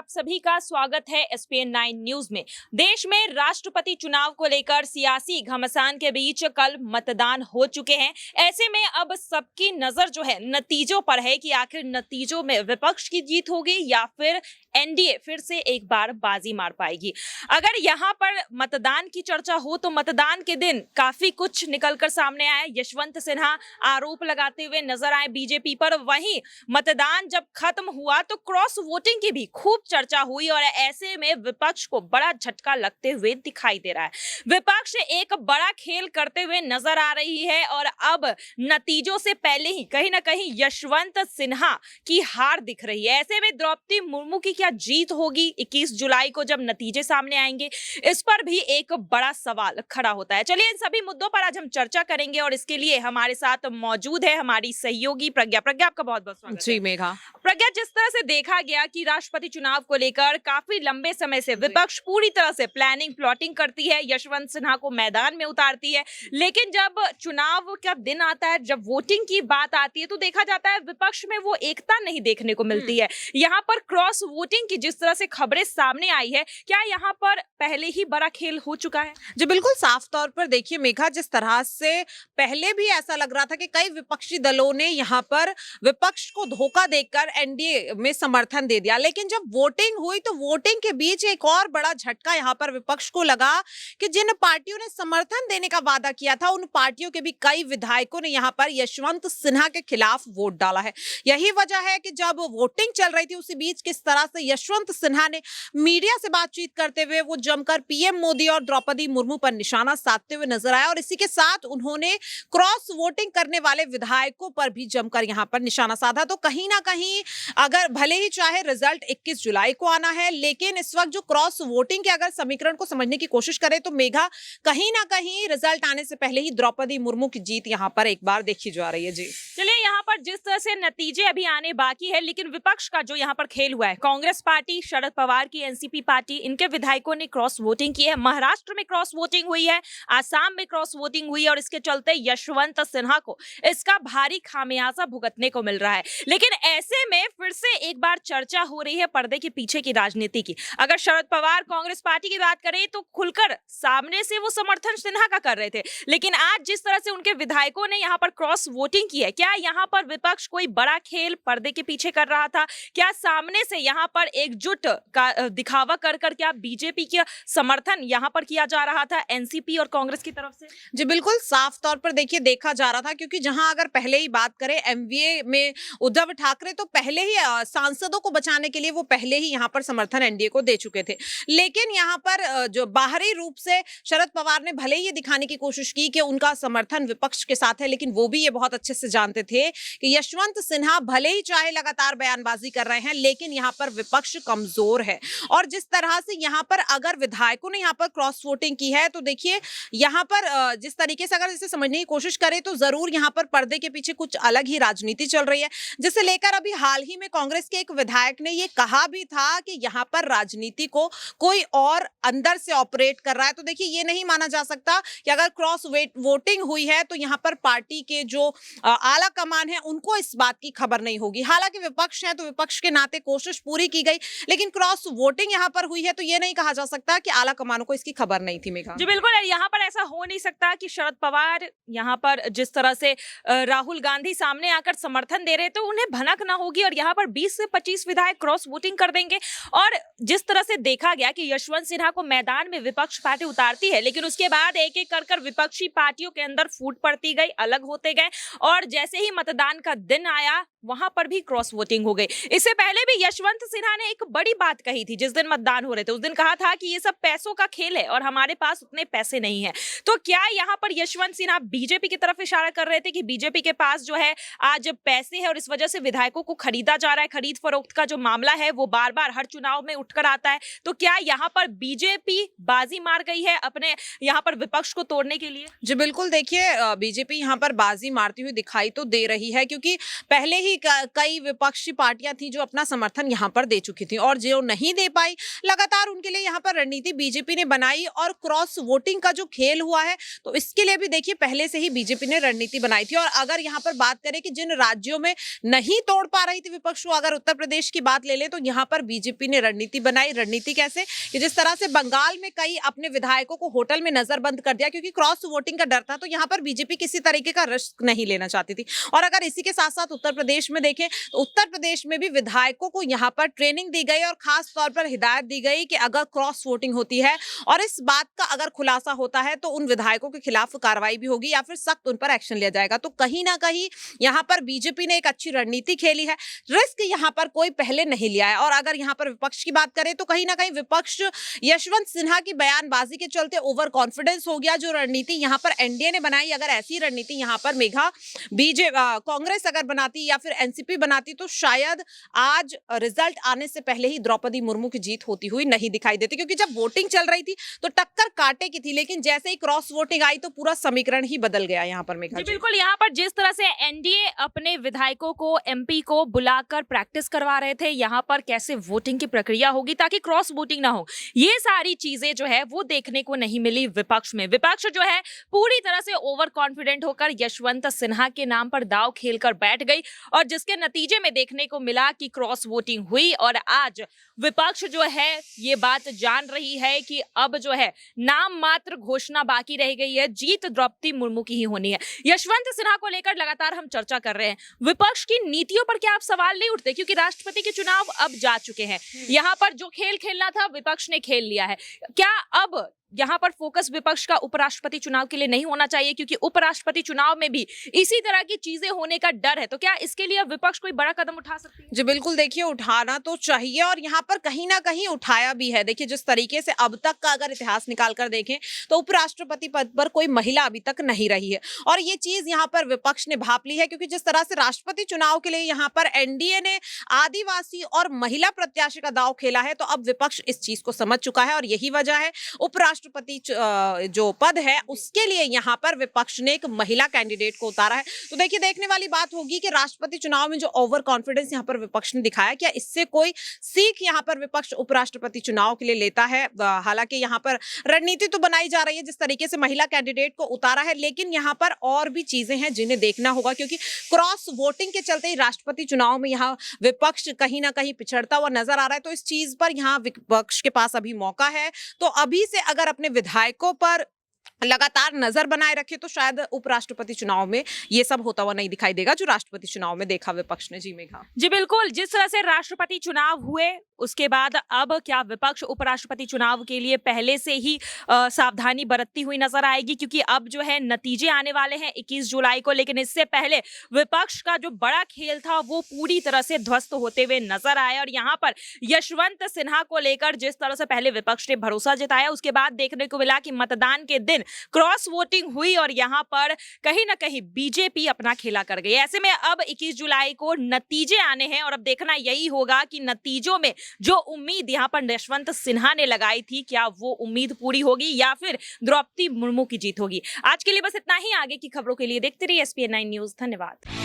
आप सभी का स्वागत है एसपीएन 9 न्यूज में। देश में राष्ट्रपति चुनाव को लेकर सियासी घमासान के बीच कल मतदान हो चुके हैं। ऐसे में अब सबकी नजर जो है नतीजों पर है कि आखिर नतीजों में विपक्ष की जीत होगी या फिर एनडीए फिर से एक बार बाजी मार पाएगी। अगर यहाँ पर मतदान की चर्चा हो तो मतदान के दिन काफी कुछ निकलकर सामने आया। यशवंत सिन्हा आरोप लगाते हुए नजर आए बीजेपी पर। वहीं मतदान जब खत्म हुआ तो क्रॉस वोटिंग की भी खूब चर्चा हुई और ऐसे में विपक्ष को बड़ा झटका लगते हुए दिखाई दे रहा है। विपक्ष एक बड़ा खेल करते हुए नजर आ रही है और अब नतीजों से पहले ही कहीं ना कहीं यशवंत सिन्हा की हार दिख रही है। ऐसे में द्रौपदी मुर्मू की क्या जीत होगी 21 जुलाई को जब नतीजे सामने आएंगे, इस पर भी एक बड़ा सवाल खड़ा होता है। चलिए इन सभी मुद्दों पर आज हम चर्चा करेंगे और इसके लिए हमारे साथ मौजूद है हमारी सहयोगी प्रज्ञा। प्रज्ञा, आपका बहुत बहुत स्वागत जी मेघा। प्रज्ञा, जिस तरह से देखा गया कि राष्ट्रपति चुनाव को लेकर काफी लंबे समय से विपक्ष पूरी तरह से प्लानिंग प्लॉटिंग करती है, यशवंत सिन्हा को मैदान में उतारती है, लेकिन जब चुनाव का दिन आता है, जब वोटिंग की बात आती है तो देखा जाता है विपक्ष में वो एकता नहीं देखने को मिलती है। यहाँ पर क्रॉस वोटिंग की जिस तरह से खबरें सामने आई है, क्या यहाँ पर पहले ही बड़ा खेल हो चुका है? जी बिल्कुल, साफ तौर पर देखिए मेघा, जिस तरह से पहले भी ऐसा लग रहा था कि कई विपक्षी दलों ने यहाँ पर विपक्ष को धोखा देकर एनडीए में समर्थन दे दिया, लेकिन जब वोटिंग हुई तो वोटिंग के बीच एक और बड़ा झटका यहाँ पर विपक्ष को लगा कि जिन पार्टियों ने समर्थन देने का वादा किया था उन पार्टियों के भी कई विधायकों ने यहाँ पर यशवंत सिन्हा के खिलाफ वोट डाला है। यही वजह है कि जब वोटिंग चल रही थी उसी बीच किस तरह से यशवंत सिन्हा ने मीडिया से बातचीत करते हुए वो जमकर पीएम मोदी और द्रौपदी मुर्मू पर निशाना साधते हुए नजर आया और इसी के साथ उन्होंने क्रॉस वोटिंग करने वाले विधायकों पर भी जमकर यहाँ पर निशाना साधा। तो कहीं ना कहीं अगर भले ही चाहे रिजल्ट 21 जुलाई को आना है, लेकिन इस वक्त जो क्रॉस वोटिंग के अगर समीकरण को समझने की कोशिश करें तो मेघा, कहीं ना कहीं रिजल्ट आने से पहले ही द्रौपदी मुर्मू की जीत यहाँ पर एक बार देखी जा रही है। जी चलिए, यहाँ पर जिस तरह से नतीजे अभी आने बाकी है, लेकिन विपक्ष का जो यहाँ पर खेल हुआ है, कांग्रेस पार्टी, शरद पवार की एनसीपी पार्टी, इनके विधायकों ने क्रॉस वोटिंग की है। महाराष्ट्र में क्रॉस वोटिंग हुई है, आसाम में क्रॉस वोटिंग हुई है और इसके चलते यशवंत सिन्हा को इसका भारी खामियाजा भुगतने को मिल रहा है। लेकिन ऐसे में फिर से एक बार चर्चा हो रही है पर्दे के पीछे की राजनीति की। अगर शरद पवार कांग्रेस पार्टी की बात करें तो खुलकर सामने से वो समर्थन सिन्हा का कर रहे थे, लेकिन आज जिस तरह से उनके विधायकों ने यहाँ पर क्रॉस वोटिंग की है, क्या यहाँ पर विपक्ष कोई बड़ा खेल पर्दे के पीछे कर रहा था? क्या सामने से यहाँ पर एकजुट का दिखावा कर कर क्या बीजेपी का समर्थन यहाँ पर किया जा रहा था एनसीपी और कांग्रेस की तरफ से? जी बिल्कुल, साफ तौर पर देखिए देखा जा रहा था, क्योंकि जहां अगर पहले ही बात करें एमवीए में उद्धव ठाकरे तो पहले ही सांसदों को बचाने के लिए वो पहले ही यहाँ पर समर्थन एनडीए को दे चुके थे। लेकिन यहाँ पर जो बाहरी रूप से शरद पवार ने भले ही ये दिखाने की कोशिश की कि उनका समर्थन विपक्ष के साथ है, लेकिन वो भी ये बहुत अच्छे से जानते थे कि यशवंत सिन्हा भले ही चाहे लगातार बयानबाजी कर रहे हैं, लेकिन यहाँ पर विपक्ष कमजोर है। और जिस तरह से यहाँ पर अगर विधायकों ने यहाँ पर क्रॉस वोटिंग की है तो देखिए यहाँ पर जिस तरीके से अगर इसे समझने की कोशिश करें तो जरूर यहाँ पर पर्दे के पीछे कुछ अलग ही राजनीति चल रही है, जिसे लेकर अभी हाल ही में कांग्रेस के एक विधायक ने ये कहा भी था कि यहाँ पर राजनीति को कोई और अंदर से ऑपरेट कर रहा है। तो देखिए ये नहीं माना जा सकता कि अगर क्रॉस वोटिंग हुई है तो यहाँ पर पार्टी के जो आला कमान है उनको इस बात की खबर नहीं होगी। हालांकि विपक्ष है तो विपक्ष के नाते कोशिश पूरी की गई, लेकिन क्रॉस वोटिंग यहाँ पर हुई है तो ये नहीं कहा जा सकता कि आला कमानों को इसकी खबर नहीं थी। मेघा जी बिल्कुल, यहाँ पर ऐसा हो नहीं सकता कि शरद पवार यहाँ पर जिस तरह से राहुल गांधी सामने आकर समर्थन दे रहे तो उन्हें भनक ना होगी और यहाँ पर 20 से 25 विधायक क्रॉस वोटिंग कर देंगे। और जिस तरह से देखा गया कि यशवंत सिन्हा को मैदान में विपक्ष पार्टी उतारती है, लेकिन उसके बाद एक एक कर विपक्षी पार्टियों के अंदर फूट पड़ती गई, अलग होते गए और जैसे ही मतदान का दिन आया वहां पर भी क्रॉस वोटिंग हो गई। इससे पहले भी यशवंत सिन्हा ने एक बड़ी बात कही थी जिस दिन मतदान हो रहे थे। उस दिन कहा था कि ये सब पैसों का खेल है और हमारे पास उतने पैसे नहीं है। तो क्या यहाँ पर यशवंत सिन्हा बीजेपी की तरफ इशारा कर रहे थे कि बीजेपी के पास जो है आज पैसे है और इस वजह से विधायकों को खरीदा जा रहा है? खरीद फरोख्त का जो मामला है वो बार बार हर चुनाव में उठकर आता है। तो क्या यहाँ पर बीजेपी बाजी मार गई है अपने यहाँ पर विपक्ष को तोड़ने के लिए? जी बिल्कुल, देखिए बीजेपी यहाँ पर बाजी मारती हुई दिखाई तो दे रही है, क्योंकि पहले ही कई विपक्षी पार्टियां थी जो अपना समर्थन यहाँ पर दे चुकी थी और जो नहीं दे पाई लगातार उनके लिए यहाँ पर रणनीति बीजेपी ने बनाई और क्रॉस वोटिंग का जो खेल हुआ है तो इसके लिए भी देखिए पहले से ही बीजेपी ने रणनीति बनाई थी। और अगर यहाँ पर बात करें कि जिन राज्यों में नहीं तोड़ पा रही थी विपक्ष को, अगर उत्तर प्रदेश की बात ले ले तो यहाँ पर बीजेपी ने रणनीति बनाई। रणनीति कैसे कि जिस तरह से बंगाल में कई अपने विधायकों को होटल में नजरबंद कर दिया क्योंकि क्रॉस वोटिंग का डर था, तो यहाँ पर बीजेपी किसी तरीके का रिस्क नहीं लेना चाहती थी। और अगर इसी के साथ साथ उत्तर प्रदेश में देखें तो उत्तर प्रदेश में भी विधायकों को यहाँ पर ट्रेनिंग दी गई और खास तौर पर हिदायत दी गई कि अगर क्रॉस वोटिंग होती है और इस बात का अगर खुलासा होता है तो उन विधायकों के खिलाफ कार्रवाई भी होगी या फिर सख्त उन पर एक्शन लिया जाएगा। तो कहीं ना कहीं यहाँ पर बीजेपी ने एक अच्छी रणनीति खेली है, रिस्क यहाँ पर कोई पहले नहीं लिया है। और अगर यहाँ पर विपक्ष की बात करें तो कहीं ना कहीं विपक्ष यशवंत सिन्हा की बयानबाजी के चलते ओवर कॉन्फिडेंस हो गया। जो रणनीति यहाँ पर एनडीए ने बनाई, अगर ऐसी रणनीति यहाँ पर मेघा कांग्रेस अगर बनाती या फिर एनसीपी बनाती तो शायद आज रिजल्ट आने से पहले ही द्रौपदी मुर्मू की जीत होती हुई नहीं दिखाई देती, क्योंकि जब वोटिंग चल रही थी तो टक्कर कांटे की थी, लेकिन जैसे ही क्रॉस वोटिंग आई तो पूरा समीकरण ही बदल गया यहाँ पर मेघा जी। बिल्कुल, यहाँ पर जिस तरह से एनडीए अपने विधायकों को, एमपी को बुलाकर प्रैक्टिस करवा रहे थे, यहाँ पर कैसे वोटिंग की प्रक्रिया होगी ताकि क्रॉस वोटिंग ना हो, ये सारी चीजें जो है वो देखने को नहीं मिली विपक्ष में। विपक्ष जो है पूरी तरह से ओवर कॉन्फिडेंट होकर यशवंत सिन्हा के नाम पर दांव खेलकर बैठ गई और जिसके नतीजे में देखने को मिला कि क्रॉस वोटिंग हुई। और आज विपक्ष जो है ये बात जान रही है कि अब जो है नाम मात्र घोषणा बाकी रह गई है, जीत द्रौपदी मुर्मू की ही होनी है। यशवंत सिन्हा को लेकर लगातार हम चर्चा कर रहे हैं, विपक्ष की नीतियों पर क्या आप सवाल नहीं उठते, क्योंकि राष्ट्रपति के चुनाव अब जा चुके हैं, यहाँ पर जो खेल खेलना था विपक्ष ने खेल लिया है। क्या अब यहाँ पर फोकस विपक्ष का उपराष्ट्रपति चुनाव के लिए नहीं होना चाहिए, क्योंकि उपराष्ट्रपति चुनाव में भी इसी तरह की चीजें होने का डर है, तो क्या इसके लिए विपक्ष कोई बड़ा कदम उठा सकती है? जी बिल्कुल, देखिए उठाना तो चाहिए और यहाँ पर कहीं ना कहीं उठाया भी है। देखिए जिस तरीके से अब तक का अगर इतिहास निकाल कर देखें तो उपराष्ट्रपति पद पर कोई महिला अभी तक नहीं रही है और ये चीज यहाँ पर विपक्ष ने भांप ली है, क्योंकि जिस तरह से राष्ट्रपति चुनाव के लिए यहाँ पर एनडीए ने आदिवासी और महिला प्रत्याशी का दांव खेला है, तो अब विपक्ष इस चीज को समझ चुका है और यही वजह है उपराष्ट्रपति जो पद है उसके लिए यहाँ पर विपक्ष ने एक महिला कैंडिडेट को उतारा है। तो देखिए देखने वाली बात होगी कि राष्ट्रपति चुनाव में जो ओवर कॉन्फिडेंस यहाँ पर विपक्ष ने दिखाया, क्या इससे कोई सीख यहाँ पर विपक्ष उपराष्ट्रपति चुनाव के लिए लेता है। हालांकि यहाँ पर रणनीति तो बनाई जा रही है जिस तरीके से महिला कैंडिडेट को उतारा है, लेकिन यहाँ पर और भी चीजें हैं जिन्हें देखना होगा, क्योंकि क्रॉस वोटिंग के चलते ही राष्ट्रपति चुनाव में यहाँ विपक्ष कहीं ना कहीं पिछड़ता हुआ नजर आ रहा है। तो इस चीज पर यहाँ विपक्ष के पास अभी मौका है, तो अभी से अगर अपने विधायकों पर लगातार नजर बनाए रखे तो शायद उपराष्ट्रपति चुनाव में ये सब होता हुआ नहीं दिखाई देगा जो राष्ट्रपति चुनाव में देखा विपक्ष ने। जी मेघा जी बिल्कुल, जिस तरह से राष्ट्रपति चुनाव हुए उसके बाद अब क्या विपक्ष उपराष्ट्रपति चुनाव के लिए पहले से ही सावधानी बरतती हुई नजर आएगी, क्योंकि अब जो है नतीजे आने वाले हैं 21 जुलाई को, लेकिन इससे पहले विपक्ष का जो बड़ा खेल था वो पूरी तरह से ध्वस्त होते हुए नजर आया। और यहाँ पर यशवंत सिन्हा को लेकर जिस तरह से पहले विपक्ष ने भरोसा जताया, उसके बाद देखने को मिला कि मतदान के दिन क्रॉस वोटिंग हुई और यहाँ पर कहीं ना कहीं बीजेपी अपना खेला कर गई। ऐसे में अब 21 जुलाई को नतीजे आने हैं और अब देखना यही होगा कि नतीजों में जो उम्मीद यहाँ पर यशवंत सिन्हा ने लगाई थी, क्या वो उम्मीद पूरी होगी या फिर द्रौपदी मुर्मू की जीत होगी। आज के लिए बस इतना ही, आगे की खबरों के लिए देखते रहिए SPN9 न्यूज़। धन्यवाद।